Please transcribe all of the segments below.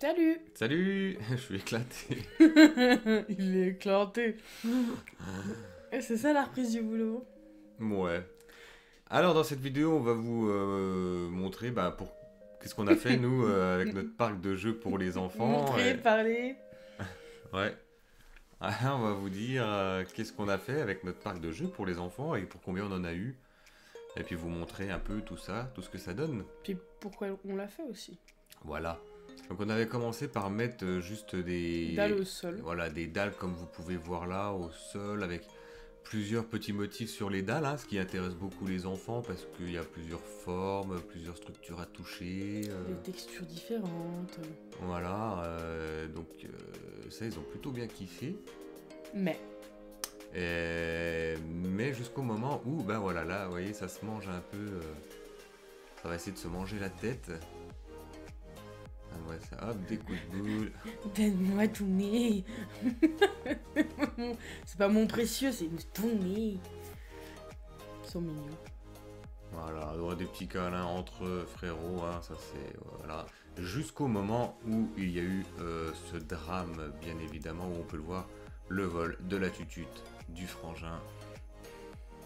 Salut. Salut. Je suis éclaté. Il est éclaté. Et c'est ça la reprise du boulot. Ouais. Alors dans cette vidéo, on va vous montrer qu'est-ce qu'on a fait nous avec notre parc de jeux pour les enfants. Montrer, parler. Ouais. On va vous dire qu'est-ce qu'on a fait avec notre parc de jeux pour les enfants et pour combien on en a eu. Et puis vous montrer un peu tout ça, tout ce que ça donne. Puis pourquoi on l'a fait aussi. Voilà. Donc on avait commencé par mettre juste des Dalles au sol. Voilà, des dalles comme vous pouvez voir là au sol avec plusieurs petits motifs sur les dalles, hein, ce qui intéresse beaucoup les enfants parce qu'il y a plusieurs formes, plusieurs structures à toucher. Des textures différentes. Voilà, ça ils ont plutôt bien kiffé. Mais Mais jusqu'au moment où, ben voilà, là, vous voyez, ça se mange un peu. Ça va essayer de se manger la tête. Ah ouais, ça, hop, des coups de boule. donne-moi ton nez. C'est pas mon précieux, c'est ton nez. Ils sont mignons. Voilà, il y aura des petits câlins entre frérots, hein, ça c'est. Voilà. Jusqu'au moment où il y a eu ce drame, bien évidemment, où on peut le voir, le vol de la tutute du frangin.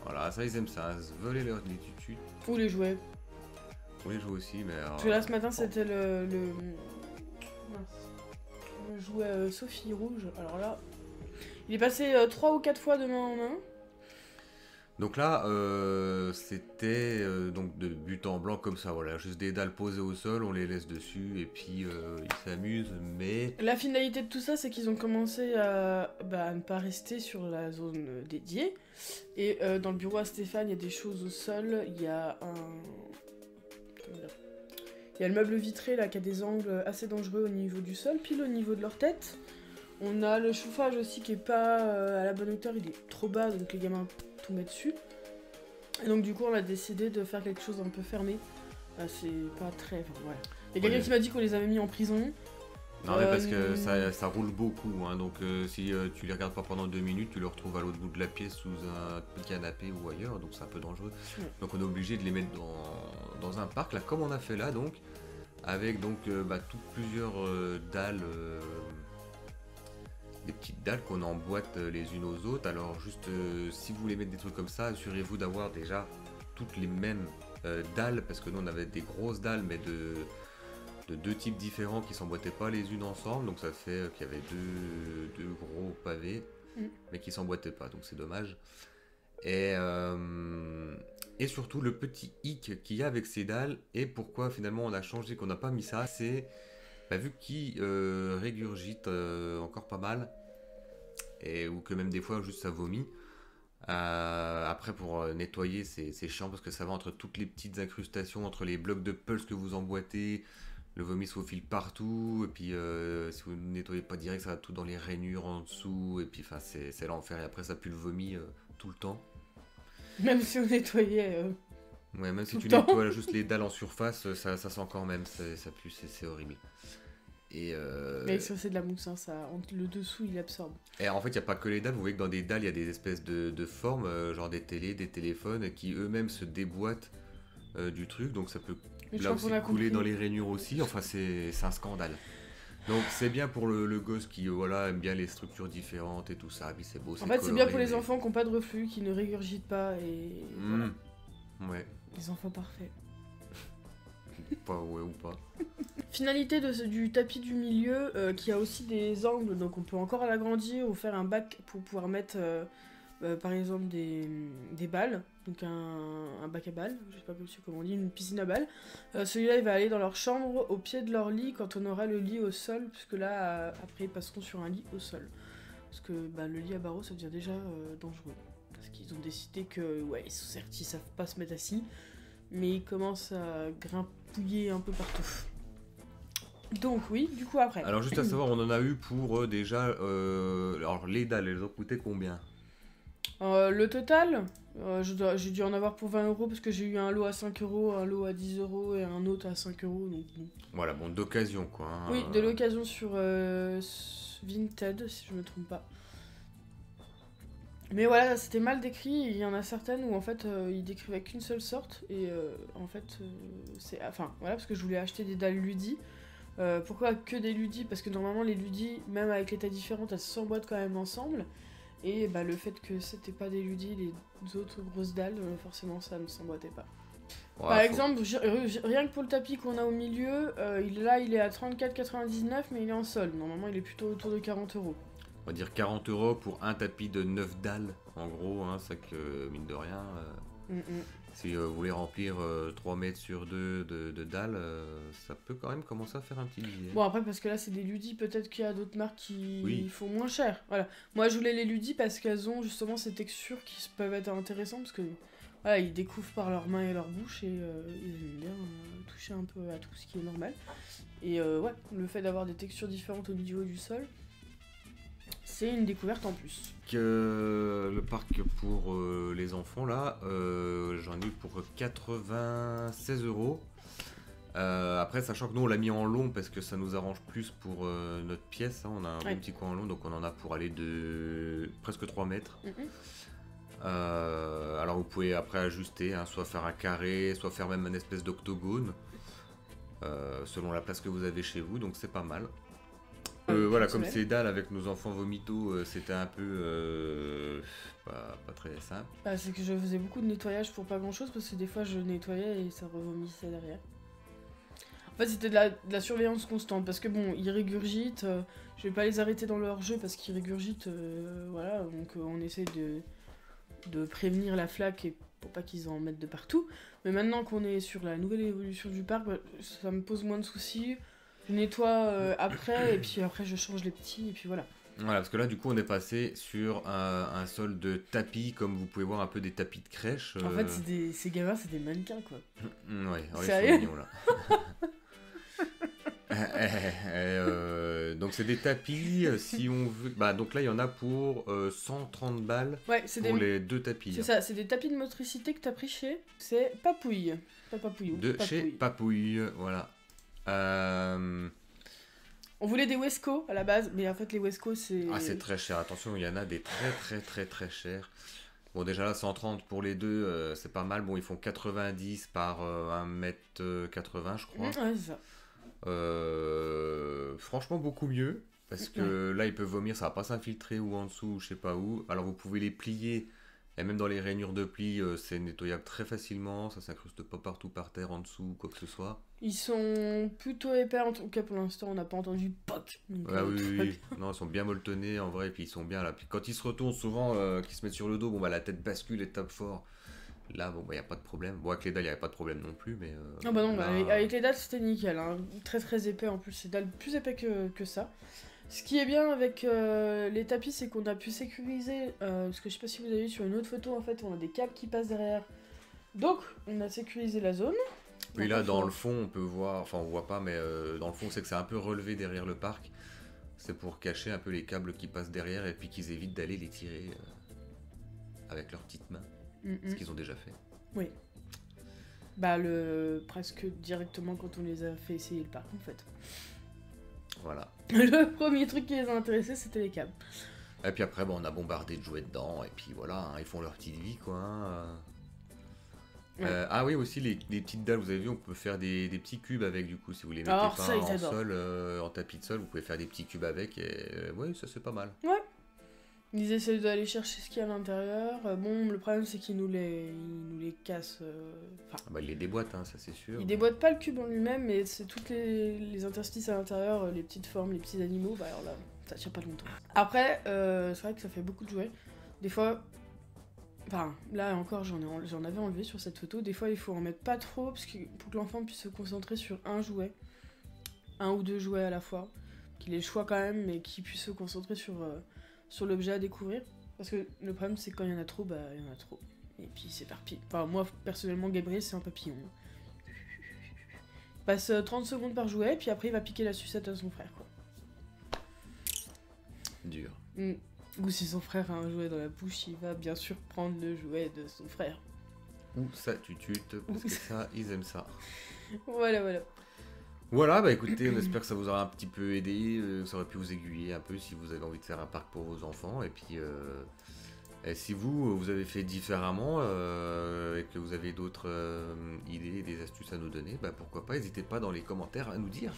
Voilà, ça ils aiment ça, se voler les tututes. Ou les jouets. Ou les jouer aussi, mais. Parce que là ce matin c'était le jouet Sophie Rouge. Alors là, il est passé 3 ou 4 fois de main en main. Donc là, c'était donc de but en blanc comme ça, voilà, juste des dalles posées au sol, on les laisse dessus et puis ils s'amusent, mais... La finalité de tout ça, c'est qu'ils ont commencé à ne pas rester sur la zone dédiée. Et dans le bureau à Stéphane, il y a des choses au sol. Il y a il y a le meuble vitré là qui a des angles assez dangereux au niveau du sol, pile au niveau de leur tête. On a le chauffage aussi qui est pas à la bonne hauteur, il est trop bas, donc les gamins tombaient dessus. Et donc du coup on a décidé de faire quelque chose d'un peu fermé. C'est pas très... Enfin, ouais. Il y a quelqu'un qui m'a dit qu'on les avait mis en prison. Non mais parce que ça roule beaucoup, hein, donc si tu les regardes pas pendant 2 minutes, tu les retrouves à l'autre bout de la pièce sous un petit canapé ou ailleurs, donc c'est un peu dangereux. Ouais. Donc on est obligé de les mettre dans un parc, là comme on a fait là, donc avec donc toutes plusieurs dalles, des petites dalles qu'on emboîte les unes aux autres. Alors juste si vous voulez mettre des trucs comme ça, assurez-vous d'avoir déjà toutes les mêmes dalles, parce que nous on avait des grosses dalles mais de 2 types différents qui s'emboîtaient pas les unes ensemble, donc ça fait qu'il y avait deux gros pavés mais qui s'emboîtaient pas, donc c'est dommage. Et surtout le petit hic qu'il y a avec ces dalles, et pourquoi finalement on a changé, qu'on n'a pas mis ça, c'est vu qu'ils régurgitent encore pas mal, ou que même des fois juste ça vomit. Après pour nettoyer c'est chiant parce que ça va entre toutes les petites incrustations, entre les blocs de pulse que vous emboîtez, le vomi se faufile partout, et puis si vous ne nettoyez pas direct ça va tout dans les rainures en dessous, et puis enfin c'est l'enfer, et après ça pue le vomi tout le temps. Même si on nettoyait... Ouais, même si tu nettoies juste les dalles en surface, ça sent quand même, ça pue, c'est horrible. Mais ça c'est de la mousse, hein, le dessous il absorbe. Et en fait il n'y a pas que les dalles, vous voyez que dans des dalles il y a des espèces de formes, genre des télés, des téléphones, qui eux-mêmes se déboîtent du truc, donc ça peut là aussi couler dans les rainures aussi, enfin c'est un scandale. Donc c'est bien pour le gosse qui aime bien les structures différentes et tout ça, puis c'est beau, c'est en fait coloré, c'est bien pour les enfants qui n'ont pas de reflux, qui ne régurgitent pas, et voilà. Ouais. Les enfants parfaits. Pas ouais ou pas. Finalité du tapis du milieu qui a aussi des angles, donc on peut encore l'agrandir ou faire un bac pour pouvoir mettre par exemple des balles, donc un bac à balles, je sais pas comment on dit, une piscine à balles. Celui-là il va aller dans leur chambre, au pied de leur lit quand on aura le lit au sol, puisque là après ils passeront sur un lit au sol. Parce que le lit à barreaux ça devient déjà dangereux. Parce qu'ils ont décidé que certes ils savent pas se mettre assis, mais ils commencent à grimpouiller un peu partout. Donc oui, du coup après. Alors juste à savoir, on en a eu pour déjà... alors les dalles, elles ont coûté combien ? Le total, j'ai dû en avoir pour 20 € parce que j'ai eu un lot à 5 €, un lot à 10 € et un autre à 5 €. Donc bon. Voilà, bon, d'occasion quoi. Hein. Oui, de l'occasion sur Vinted, si je me trompe pas. Mais voilà, c'était mal décrit, il y en a certaines où en fait ils décrivaient qu'une seule sorte, et en fait c'est... Enfin voilà, parce que je voulais acheter des dalles Ludi. Pourquoi que des ludis? Parce que normalement les ludis, même avec les tailles différentes, elles s'emboîtent quand même ensemble. Et bah, le fait que c'était pas des ludis, les autres grosses dalles, forcément ça ne s'emboîtait pas. Ouais, Par exemple, rien que pour le tapis qu'on a au milieu, il est à 34,99 mais il est en solde. Normalement il est plutôt autour de 40 €. On va dire 40 € pour un tapis de 9 dalles, en gros, hein, ça que mine de rien. Si vous voulez remplir 3 mètres sur 2 de dalles, ça peut quand même commencer à faire un petit billet. Bon, après, parce que là, c'est des ludis, peut-être qu'il y a d'autres marques qui Oui. font moins cher. Voilà. Moi, je voulais les ludis parce qu'elles ont justement ces textures qui peuvent être intéressantes parce que voilà, ils découvrent par leurs mains et leur bouche et ils aiment bien toucher un peu à tout ce qui est normal. Et ouais, le fait d'avoir des textures différentes au niveau du sol, c'est une découverte en plus. Le parc pour les enfants, là, j'en ai eu pour 96 €. Après, sachant que nous on l'a mis en long parce que ça nous arrange plus pour notre pièce, hein. On a un bon petit coin en long, donc on en a pour aller de presque 3 mètres. Alors vous pouvez après ajuster, hein, soit faire un carré, soit faire même une espèce d'octogone, selon la place que vous avez chez vous, donc c'est pas mal. Voilà, comme c'est dalle avec nos enfants vomito, c'était un peu pas très simple. Bah, c'est que je faisais beaucoup de nettoyage pour pas grand chose parce que des fois je nettoyais et ça revomissait derrière. En fait, c'était de la surveillance constante parce que bon, ils régurgitent, je vais pas les arrêter dans leur jeu parce qu'ils régurgitent, voilà, donc on essaie de prévenir la flaque et pour pas qu'ils en mettent de partout. Mais maintenant qu'on est sur la nouvelle évolution du parc, bah, ça me pose moins de soucis. Je nettoie après, et puis après je change les petits, et puis voilà. Voilà, parce que là, du coup, on est passé sur un sol de tapis, comme vous pouvez voir un peu des tapis de crèche. En fait, ces gamins, c'est des mannequins, quoi. Ouais, ils Sérieux sont mignons, là. Donc c'est des tapis, si on veut... Bah, donc là, il y en a pour 130 balles Ouais, c'est pour les 2 tapis. C'est ça, c'est des tapis de motricité que t'as pris chez... C'est Papouille. Pas Papouillou, De Papouille. chez Papouille, voilà. On voulait des Wesco à la base, mais en fait les Wesco c'est... Ah, c'est très cher, attention, il y en a des très chers. Bon, déjà là, 130 pour les deux, c'est pas mal. Bon, ils font 90 par 1m80, je crois. Ouais, c'est ça. Franchement, beaucoup mieux. Parce que là, ils peuvent vomir, ça va pas s'infiltrer ou en dessous, ou je sais pas où. Alors, vous pouvez les plier. Et même dans les rainures de plis, c'est nettoyable très facilement. Ça s'incruste pas partout par terre, en dessous, quoi que ce soit. Ils sont plutôt épais, en tout cas pour l'instant, on n'a pas entendu POC. Donc, Ah oui. Non, ils sont bien molletonnés en vrai, et puis ils sont bien là. Puis quand ils se retournent souvent, qu'ils se mettent sur le dos, bon bah la tête bascule et tape fort. Là, bon bah y a pas de problème. Bon, avec les dalles, y avait pas de problème non plus, mais. Ah bah non, là... avec les dalles c'était nickel, hein. Très épais en plus, c'est dalles plus épais que ça. Ce qui est bien avec les tapis, c'est qu'on a pu sécuriser, parce que je sais pas si vous avez vu sur une autre photo, en fait, on a des câbles qui passent derrière. Donc, on a sécurisé la zone. Oui, là, dans le fond, on peut voir, enfin, on voit pas, mais dans le fond, c'est que c'est un peu relevé derrière le parc. C'est pour cacher un peu les câbles qui passent derrière et puis qu'ils évitent d'aller les tirer avec leurs petites mains. Ce qu'ils ont déjà fait. Oui. Bah, presque directement quand on les a fait essayer le parc, en fait. Voilà. Le premier truc qui les a intéressés, c'était les câbles. Et puis après, bon, on a bombardé de jouets dedans, et puis voilà, hein, ils font leur petite vie, quoi. Hein. Ah oui, aussi, les petites dalles, vous avez vu, on peut faire des petits cubes avec, du coup, si vous les mettez pas en sol, en tapis de sol, vous pouvez faire des petits cubes avec, et oui, ça c'est pas mal. Ouais. Ils essaient d'aller chercher ce qu'il y a à l'intérieur. Bon, le problème, c'est qu'ils nous les cassent. Bah, ils les déboîtent, hein, ça c'est sûr. Ils déboîtent pas le cube en lui-même, mais c'est toutes les interstices à l'intérieur, les petites formes, les petits animaux, bah alors là, ça tient pas longtemps. Après, c'est vrai que ça fait beaucoup de jouets. Des fois, enfin, là encore, j'en avais enlevé sur cette photo. Des fois, il faut en mettre pas trop, parce que, pour que l'enfant puisse se concentrer sur un jouet. Un ou deux jouets à la fois. Qu'il ait le choix quand même, mais qu'il puisse se concentrer sur l'objet à découvrir. Parce que le problème, c'est que quand il y en a trop, bah il y en a trop. Et puis c'est parti. Enfin, moi, personnellement, Gabriel, c'est un papillon. Il passe 30 secondes par jouet, puis après, il va piquer la sucette à son frère, quoi. Dur. Ou si son frère a un jouet dans la bouche, il va bien sûr prendre le jouet de son frère. Ou ça tutute, parce que ça, ils aiment ça. Voilà. Voilà, bah écoutez, on espère que ça vous aura un petit peu aidé, ça aurait pu vous aiguiller un peu si vous avez envie de faire un parc pour vos enfants, et puis si vous avez fait différemment et que vous avez d'autres idées, des astuces à nous donner, bah pourquoi pas, n'hésitez pas dans les commentaires à nous dire.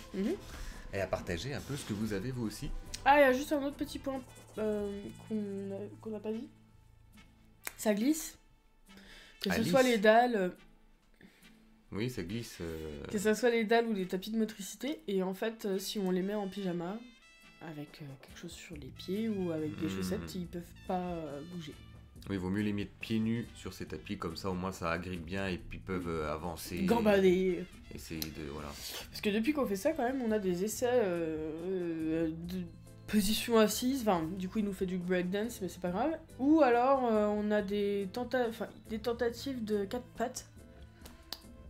et à partager un peu ce que vous avez vous aussi. Ah, il y a juste un autre petit point qu'on n'a pas dit. Ça glisse. Que ce soit les dalles. Oui, ça glisse. Que ce soit les dalles ou les tapis de motricité. Et en fait, si on les met en pyjama, avec quelque chose sur les pieds ou avec des chaussettes, ils peuvent pas bouger. Oui, il vaut mieux les mettre pieds nus sur ces tapis, comme ça au moins ça agrippe bien et puis peuvent avancer. Gambader. Essayer de. Voilà. Parce que depuis qu'on fait ça, quand même, on a des essais de position assise. Enfin, du coup, il nous fait du breakdance, mais c'est pas grave. Ou alors, on a des tentatives de 4 pattes.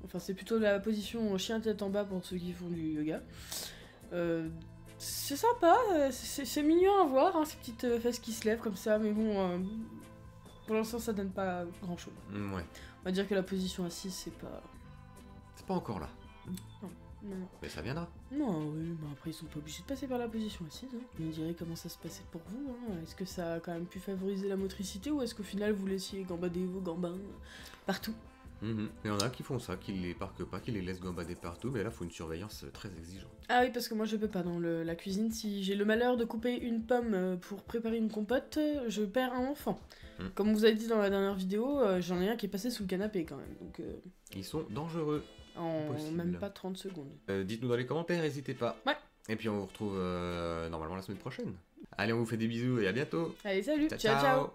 Enfin, c'est plutôt la position chien tête en bas pour ceux qui font du yoga. C'est sympa, c'est mignon à voir, hein, ces petites fesses qui se lèvent comme ça, mais bon, pour l'instant ça donne pas grand chose. Ouais. On va dire que la position assise c'est pas... C'est pas encore là. Non. Mais ça viendra. Non, oui, mais après ils sont pas obligés de passer par la position assise. Hein. Vous me direz comment ça se passait pour vous. Hein. Est-ce que ça a quand même pu favoriser la motricité ou est-ce qu'au final vous laissiez gambader vos gambins partout? Il y en a qui font ça, qui les parquent pas, qui les laissent gambader partout, mais là, il faut une surveillance très exigeante. Ah oui, parce que moi je peux pas dans la cuisine. Si j'ai le malheur de couper une pomme pour préparer une compote, je perds un enfant. Comme vous avez dit dans la dernière vidéo, j'en ai un qui est passé sous le canapé quand même. Donc, ils sont dangereux. En même pas 30 secondes. Dites-nous dans les commentaires, n'hésitez pas. Ouais. Et puis on vous retrouve normalement la semaine prochaine. Allez, on vous fait des bisous et à bientôt. Allez, salut. Ciao.